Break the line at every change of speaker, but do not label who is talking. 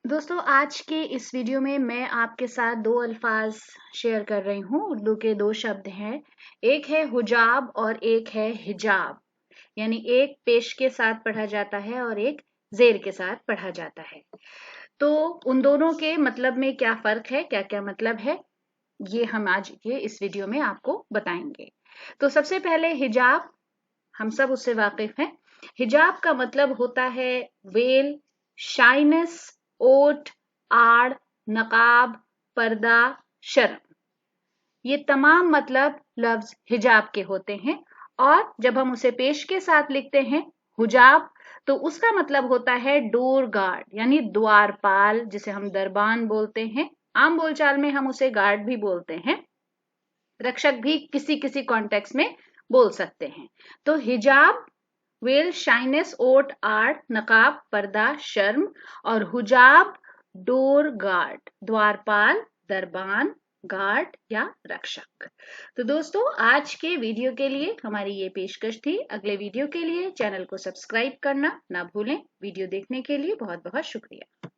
दोस्तों आज के इस वीडियो में मैं आपके साथ दो अल्फाज शेयर कर रही हूँ। उर्दू के दो शब्द हैं, एक है हुजाब और एक है हिजाब। यानी एक पेश के साथ पढ़ा जाता है और एक जेर के साथ पढ़ा जाता है। तो उन दोनों के मतलब में क्या फर्क है, क्या क्या मतलब है, ये हम आज के इस वीडियो में आपको बताएंगे। तो सबसे पहले हिजाब, हम सब उससे वाकिफ हैं। हिजाब का मतलब होता है वेल, शाइनेस, ओट, आड़, नकाब, पर्दा, शर्म। ये तमाम मतलब लफ्ज हिजाब के होते हैं। और जब हम उसे पेश के साथ लिखते हैं हुजाब, तो उसका मतलब होता है डोर गार्ड, यानी द्वारपाल, जिसे हम दरबान बोलते हैं। आम बोलचाल में हम उसे गार्ड भी बोलते हैं, रक्षक भी किसी किसी कॉन्टेक्स्ट में बोल सकते हैं। तो हिजाब वेल, शाइनेस, ओट, आर्ट, नकाब, पर्दा, शर्म, और हुजाब डोर गार्ड, द्वारपाल, दरबान, गार्ड या रक्षक। तो दोस्तों आज के वीडियो के लिए हमारी ये पेशकश थी। अगले वीडियो के लिए चैनल को सब्सक्राइब करना ना भूलें। वीडियो देखने के लिए बहुत बहुत शुक्रिया।